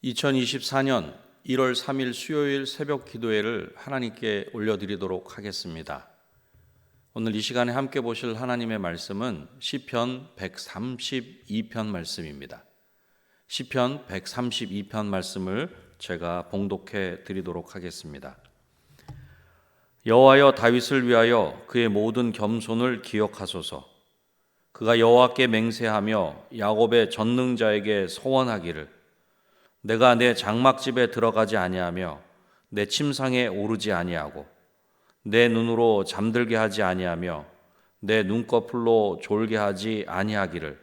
2024년 1월 3일 수요일 새벽 기도회를 하나님께 올려드리도록 하겠습니다. 오늘 이 시간에 함께 보실 하나님의 말씀은 시편 132편 말씀입니다. 시편 132편 말씀을 제가 봉독해 드리도록 하겠습니다. 여호와여, 다윗을 위하여 그의 모든 겸손을 기억하소서. 그가 여호와께 맹세하며 야곱의 전능자에게 서원하기를, 내가 내 장막집에 들어가지 아니하며 내 침상에 오르지 아니하고 내 눈으로 잠들게 하지 아니하며 내 눈꺼풀로 졸게 하지 아니하기를,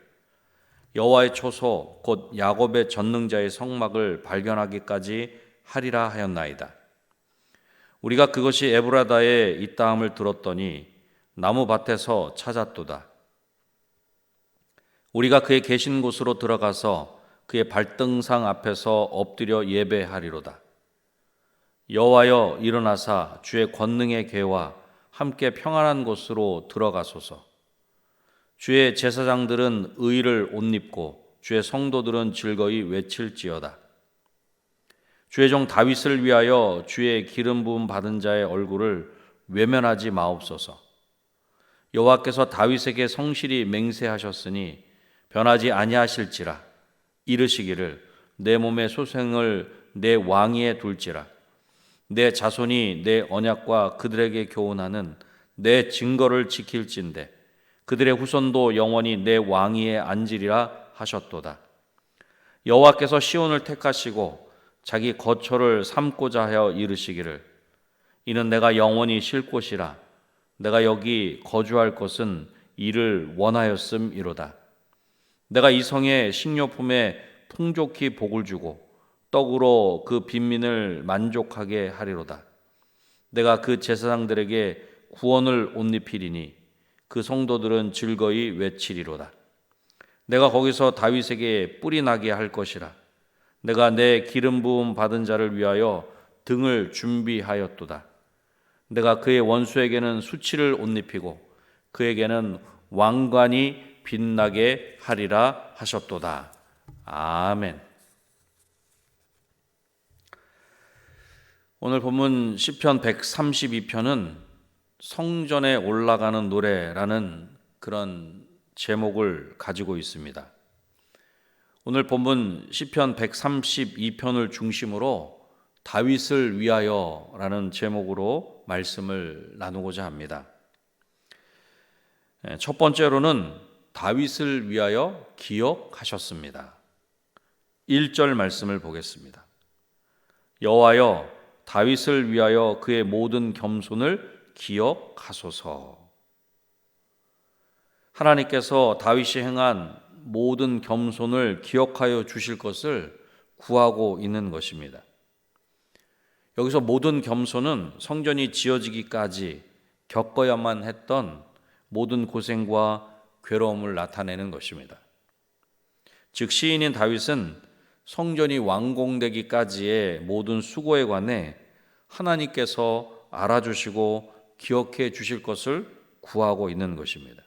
여호와의 초소 곧 야곱의 전능자의 성막을 발견하기까지 하리라 하였나이다. 우리가 그것이 에브라다에 있다함을 들었더니 나무 밭에서 찾았도다. 우리가 그의 계신 곳으로 들어가서 그의 발등상 앞에서 엎드려 예배하리로다. 여호와여, 일어나사 주의 권능의 궤와 함께 평안한 곳으로 들어가소서. 주의 제사장들은 의를 옷 입고 주의 성도들은 즐거이 외칠지어다. 주의 종 다윗을 위하여 주의 기름 부음 받은 자의 얼굴을 외면하지 마옵소서. 여호와께서 다윗에게 성실히 맹세하셨으니 변하지 아니하실지라. 이르시기를, 내 몸의 소생을 내 왕위에 둘지라. 내 자손이 내 언약과 그들에게 교훈하는 내 증거를 지킬진대 그들의 후손도 영원히 내 왕위에 앉으리라 하셨도다. 여호와께서 시온을 택하시고 자기 거처를 삼고자 하여 이르시기를, 이는 내가 영원히 쉴 곳이라. 내가 여기 거주할 것은 이를 원하였음이로다. 내가 이 성에 식료품에 풍족히 복을 주고 떡으로 그 빈민을 만족하게 하리로다. 내가 그 제사장들에게 구원을 옷 입히리니 그 성도들은 즐거이 외치리로다. 내가 거기서 다윗에게 뿔이 나게 할 것이라. 내가 내 기름 부음 받은 자를 위하여 등을 준비하였도다. 내가 그의 원수에게는 수치를 옷 입히고 그에게는 왕관이 빛나게 하리라 하셨도다. 아멘. 오늘 본문 시편 132편은 성전에 올라가는 노래라는 그런 제목을 가지고 있습니다. 오늘 본문 시편 132편을 중심으로 다윗을 위하여라는 제목으로 말씀을 나누고자 합니다. 첫 번째로는 다윗을 위하여 기억하셨습니다. 1절 말씀을 보겠습니다. 여호와여, 다윗을 위하여 그의 모든 겸손을 기억하소서. 하나님께서 다윗이 행한 모든 겸손을 기억하여 주실 것을 구하고 있는 것입니다. 여기서 모든 겸손은 성전이 지어지기까지 겪어야만 했던 모든 고생과 괴로움을 나타내는 것입니다. 즉 시인인 다윗은 성전이 완공되기까지의 모든 수고에 관해 하나님께서 알아주시고 기억해 주실 것을 구하고 있는 것입니다.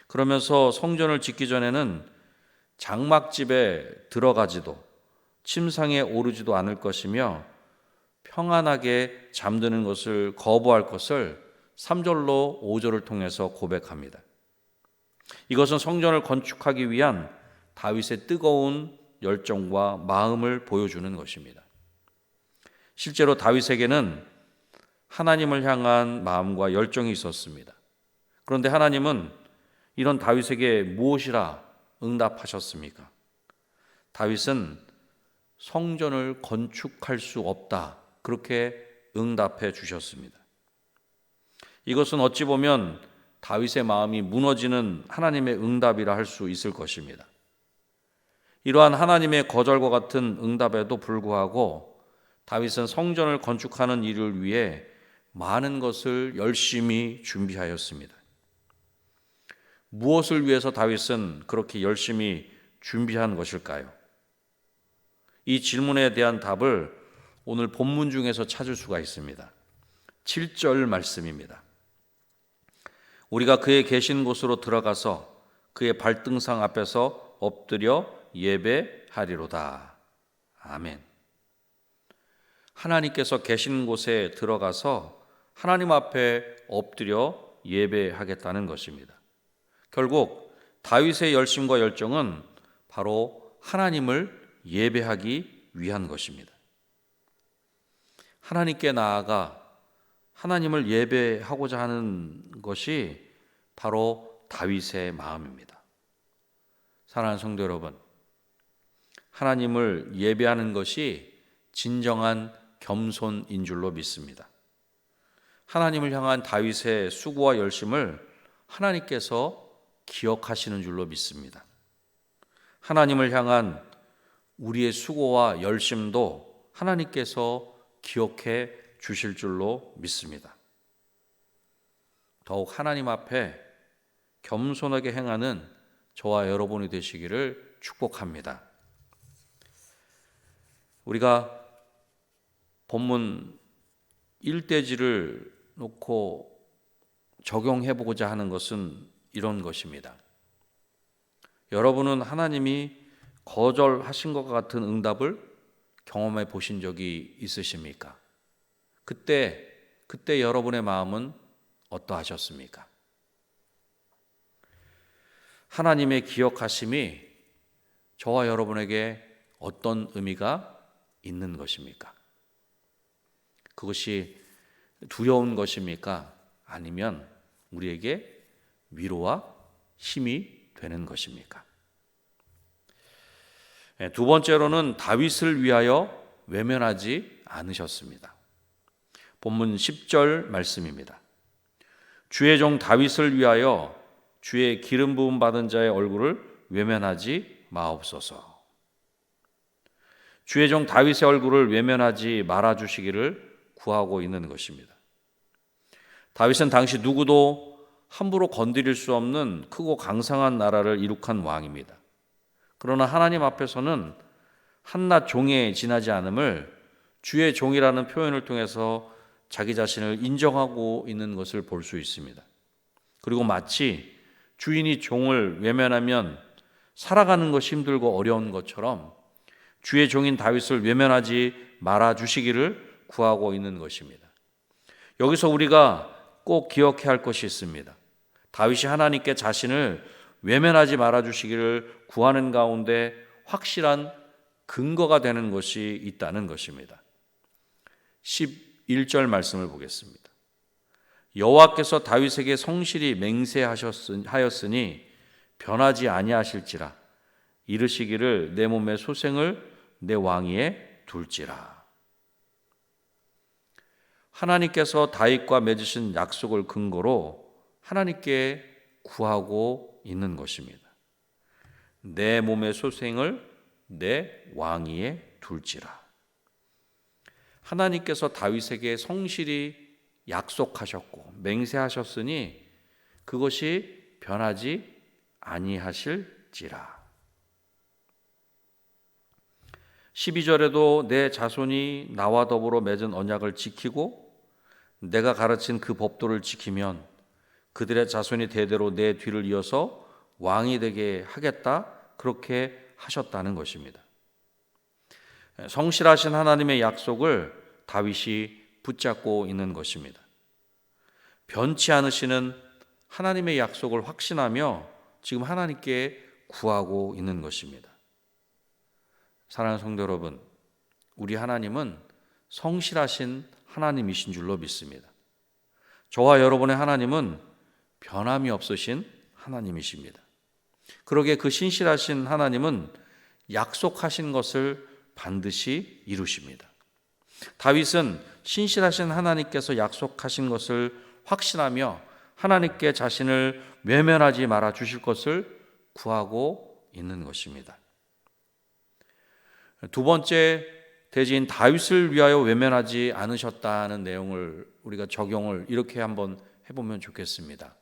그러면서 성전을 짓기 전에는 장막집에 들어가지도 침상에 오르지도 않을 것이며 평안하게 잠드는 것을 거부할 것을 3절로 5절을 통해서 고백합니다. 이것은 성전을 건축하기 위한 다윗의 뜨거운 열정과 마음을 보여주는 것입니다. 실제로 다윗에게는 하나님을 향한 마음과 열정이 있었습니다. 그런데 하나님은 이런 다윗에게 무엇이라 응답하셨습니까? 다윗은 성전을 건축할 수 없다, 그렇게 응답해 주셨습니다. 이것은 어찌 보면 다윗의 마음이 무너지는 하나님의 응답이라 할 수 있을 것입니다. 이러한 하나님의 거절과 같은 응답에도 불구하고 다윗은 성전을 건축하는 일을 위해 많은 것을 열심히 준비하였습니다. 무엇을 위해서 다윗은 그렇게 열심히 준비한 것일까요? 이 질문에 대한 답을 오늘 본문 중에서 찾을 수가 있습니다. 7절 말씀입니다. 우리가 그의 계신 곳으로 들어가서 그의 발등상 앞에서 엎드려 예배하리로다. 아멘. 하나님께서 계신 곳에 들어가서 하나님 앞에 엎드려 예배하겠다는 것입니다. 결국 다윗의 열심과 열정은 바로 하나님을 예배하기 위한 것입니다. 하나님께 나아가 하나님을 예배하고자 하는 것이 바로 다윗의 마음입니다. 사랑하는 성도 여러분, 하나님을 예배하는 것이 진정한 겸손인 줄로 믿습니다. 하나님을 향한 다윗의 수고와 열심을 하나님께서 기억하시는 줄로 믿습니다. 하나님을 향한 우리의 수고와 열심도 하나님께서 기억해 주실 줄로 믿습니다. 더욱 하나님 앞에 겸손하게 행하는 저와 여러분이 되시기를 축복합니다. 우리가 본문 1대지를 놓고 적용해 보고자 하는 것은 이런 것입니다. 여러분은 하나님이 거절하신 것 같은 응답을 경험해 보신 적이 있으십니까? 그때 여러분의 마음은 어떠하셨습니까? 하나님의 기억하심이 저와 여러분에게 어떤 의미가 있는 것입니까? 그것이 두려운 것입니까? 아니면 우리에게 위로와 힘이 되는 것입니까? 두 번째로는 다윗을 위하여 외면하지 않으셨습니다. 본문 10절 말씀입니다. 주의 종 다윗을 위하여 주의 기름 부음 받은 자의 얼굴을 외면하지 마옵소서. 주의 종 다윗의 얼굴을 외면하지 말아 주시기를 구하고 있는 것입니다. 다윗은 당시 누구도 함부로 건드릴 수 없는 크고 강성한 나라를 이룩한 왕입니다. 그러나 하나님 앞에서는 한낱 종에 지나지 않음을 주의 종이라는 표현을 통해서 자기 자신을 인정하고 있는 것을 볼 수 있습니다. 그리고 마치 주인이 종을 외면하면 살아가는 것이 힘들고 어려운 것처럼 주의 종인 다윗을 외면하지 말아 주시기를 구하고 있는 것입니다. 여기서 우리가 꼭 기억해야 할 것이 있습니다. 다윗이 하나님께 자신을 외면하지 말아 주시기를 구하는 가운데 확실한 근거가 되는 것이 있다는 것입니다. 11절 말씀을 보겠습니다. 여호와께서 다윗에게 성실히 맹세하였으니 변하지 아니하실지라 이르시기를 내 몸의 소생을 내 왕위에 둘지라. 하나님께서 다윗과 맺으신 약속을 근거로 하나님께 구하고 있는 것입니다. 내 몸의 소생을 내 왕위에 둘지라. 하나님께서 다윗에게 성실히 약속하셨고 맹세하셨으니 그것이 변하지 아니하실지라. 12절에도 내 자손이 나와 더불어 맺은 언약을 지키고 내가 가르친 그 법도를 지키면 그들의 자손이 대대로 내 뒤를 이어서 왕이 되게 하겠다, 그렇게 하셨다는 것입니다. 성실하신 하나님의 약속을 다윗이 붙잡고 있는 것입니다. 변치 않으시는 하나님의 약속을 확신하며 지금 하나님께 구하고 있는 것입니다. 사랑하는 성도 여러분, 우리 하나님은 성실하신 하나님이신 줄로 믿습니다. 저와 여러분의 하나님은 변함이 없으신 하나님이십니다. 그러기에 그 신실하신 하나님은 약속하신 것을 반드시 이루십니다. 다윗은 신실하신 하나님께서 약속하신 것을 확신하며 하나님께 자신을 외면하지 말아 주실 것을 구하고 있는 것입니다. 두 번째 대지인 다윗을 위하여 외면하지 않으셨다는 내용을 우리가 적용을 이렇게 한번 해보면 좋겠습니다.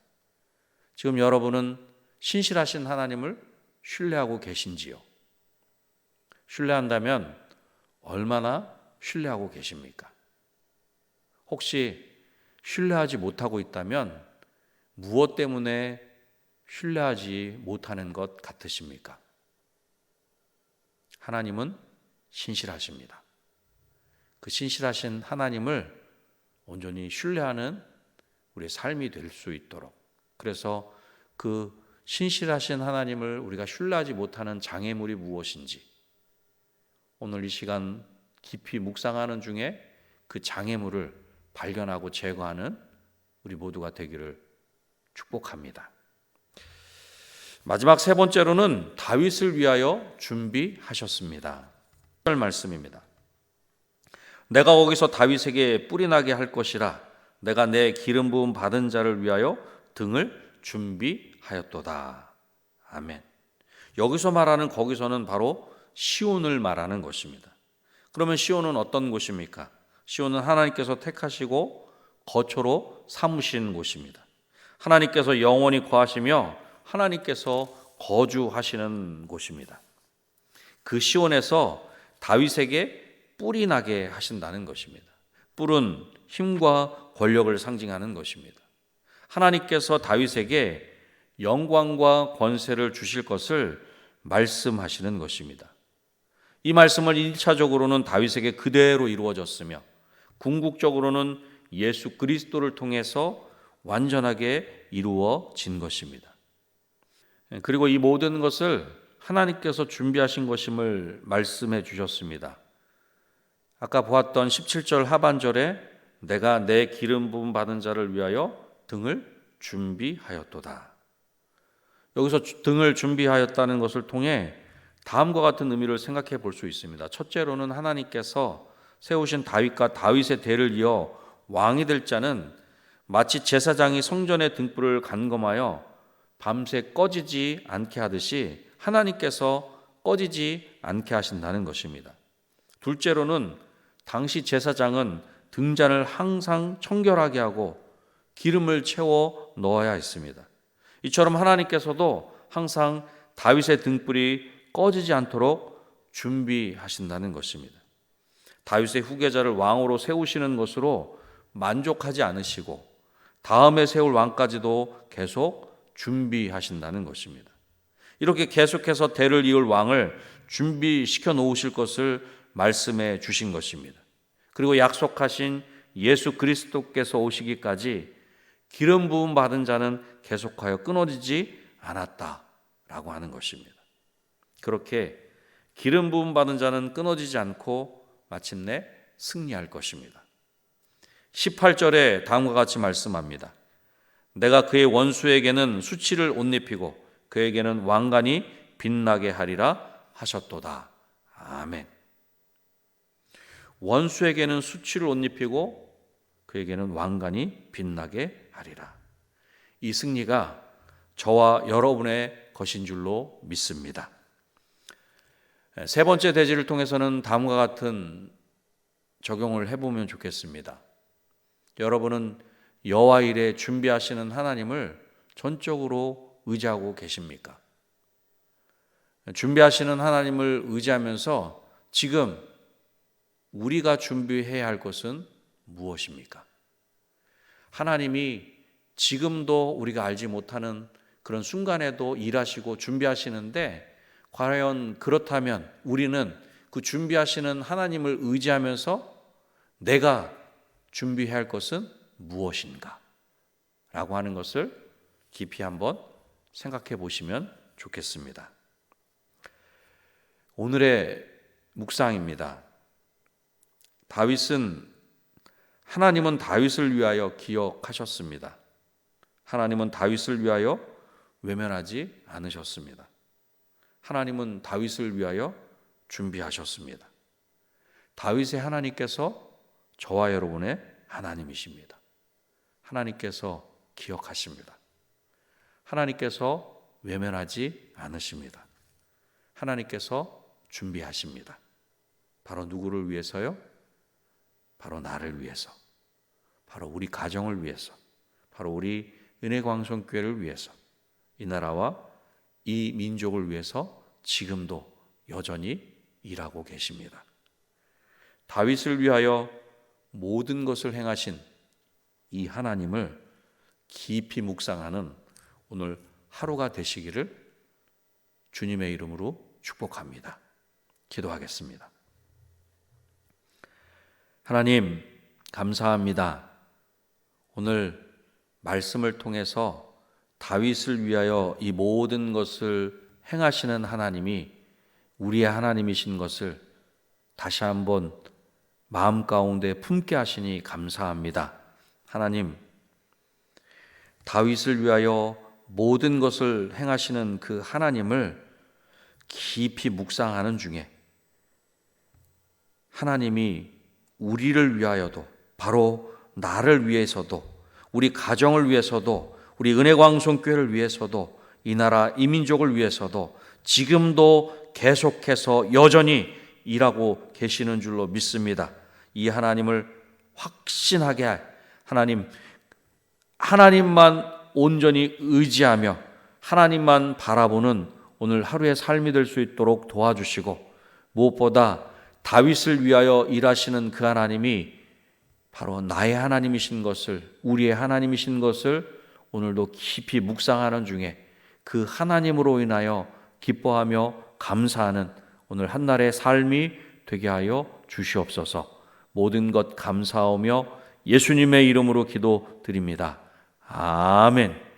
지금 여러분은 신실하신 하나님을 신뢰하고 계신지요? 신뢰한다면 얼마나 신뢰하고 계십니까? 혹시 신뢰하지 못하고 있다면 무엇 때문에 신뢰하지 못하는 것 같으십니까? 하나님은 신실하십니다. 그 신실하신 하나님을 온전히 신뢰하는 우리의 삶이 될 수 있도록, 그래서 그 신실하신 하나님을 우리가 신뢰하지 못하는 장애물이 무엇인지 오늘 이 시간 깊이 묵상하는 중에 그 장애물을 발견하고 제거하는 우리 모두가 되기를 축복합니다. 마지막 세 번째로는 다윗을 위하여 준비하셨습니다. 말씀입니다. 내가 거기서 다윗에게 뿔이 나게 할 것이라 내가 내 기름 부음 받은 자를 위하여 등을 준비하였도다. 아멘. 여기서 말하는 거기서는 바로 시온을 말하는 것입니다. 그러면 시온은 어떤 곳입니까? 시온은 하나님께서 택하시고 거처로 삼으신 곳입니다. 하나님께서 영원히 거하시며 하나님께서 거주하시는 곳입니다. 그 시온에서 다윗에게 뿔이 나게 하신다는 것입니다. 뿔은 힘과 권력을 상징하는 것입니다. 하나님께서 다윗에게 영광과 권세를 주실 것을 말씀하시는 것입니다. 이 말씀은 1차적으로는 다윗에게 그대로 이루어졌으며 궁극적으로는 예수 그리스도를 통해서 완전하게 이루어진 것입니다. 그리고 이 모든 것을 하나님께서 준비하신 것임을 말씀해 주셨습니다. 아까 보았던 17절 하반절에 내가 내 기름 부음 받은 자를 위하여 등을 준비하였도다. 여기서 등을 준비하였다는 것을 통해 다음과 같은 의미를 생각해 볼 수 있습니다. 첫째로는 하나님께서 세우신 다윗과 다윗의 대를 이어 왕이 될 자는 마치 제사장이 성전의 등불을 간검하여 밤새 꺼지지 않게 하듯이 하나님께서 꺼지지 않게 하신다는 것입니다. 둘째로는 당시 제사장은 등잔을 항상 청결하게 하고 기름을 채워 넣어야 했습니다. 이처럼 하나님께서도 항상 다윗의 등불이 꺼지지 않도록 준비하신다는 것입니다. 다윗의 후계자를 왕으로 세우시는 것으로 만족하지 않으시고 다음에 세울 왕까지도 계속 준비하신다는 것입니다. 이렇게 계속해서 대를 이을 왕을 준비시켜 놓으실 것을 말씀해 주신 것입니다. 그리고 약속하신 예수 그리스도께서 오시기까지 기름 부음 받은 자는 계속하여 끊어지지 않았다라고 하는 것입니다. 그렇게 기름 부음 받은 자는 끊어지지 않고 마침내 승리할 것입니다. 18절에 다음과 같이 말씀합니다. 내가 그의 원수에게는 수치를 옷 입히고 그에게는 왕관이 빛나게 하리라 하셨도다. 아멘. 원수에게는 수치를 옷 입히고 그에게는 왕관이 빛나게 하리라. 이 승리가 저와 여러분의 것인 줄로 믿습니다. 세 번째 대지를 통해서는 다음과 같은 적용을 해보면 좋겠습니다. 여러분은 여호와 일에 준비하시는 하나님을 전적으로 의지하고 계십니까? 준비하시는 하나님을 의지하면서 지금 우리가 준비해야 할 것은 무엇입니까? 하나님이 지금도 우리가 알지 못하는 그런 순간에도 일하시고 준비하시는데 과연 그렇다면 우리는 그 준비하시는 하나님을 의지하면서 내가 준비해야 할 것은 무엇인가? 라고 하는 것을 깊이 한번 생각해 보시면 좋겠습니다. 오늘의 묵상입니다. 하나님은 다윗을 위하여 기억하셨습니다. 하나님은 다윗을 위하여 외면하지 않으셨습니다. 하나님은 다윗을 위하여 준비하셨습니다. 다윗의 하나님께서 저와 여러분의 하나님이십니다. 하나님께서 기억하십니다. 하나님께서 외면하지 않으십니다. 하나님께서 준비하십니다. 바로 누구를 위해서요? 바로 나를 위해서, 바로 우리 가정을 위해서, 바로 우리 은혜광성교회를 위해서, 이 나라와 이 민족을 위해서 지금도 여전히 일하고 계십니다. 다윗을 위하여 모든 것을 행하신 이 하나님을 깊이 묵상하는 오늘 하루가 되시기를 주님의 이름으로 축복합니다. 기도하겠습니다. 하나님, 감사합니다. 오늘 말씀을 통해서 다윗을 위하여 이 모든 것을 행하시는 하나님이 우리의 하나님이신 것을 다시 한번 마음 가운데 품게 하시니 감사합니다. 하나님, 다윗을 위하여 모든 것을 행하시는 그 하나님을 깊이 묵상하는 중에 하나님이 우리를 위하여도, 바로 나를 위해서도, 우리 가정을 위해서도, 우리 은혜광송교회를 위해서도, 이 나라 이 민족을 위해서도 지금도 계속해서 여전히 일하고 계시는 줄로 믿습니다. 이 하나님을 확신하게 하나님만 온전히 의지하며 하나님만 바라보는 오늘 하루의 삶이 될 수 있도록 도와주시고, 무엇보다 다윗을 위하여 일하시는 그 하나님이 바로 나의 하나님이신 것을, 우리의 하나님이신 것을 오늘도 깊이 묵상하는 중에 그 하나님으로 인하여 기뻐하며 감사하는 오늘 한날의 삶이 되게 하여 주시옵소서. 모든 것 감사하며 예수님의 이름으로 기도드립니다. 아멘.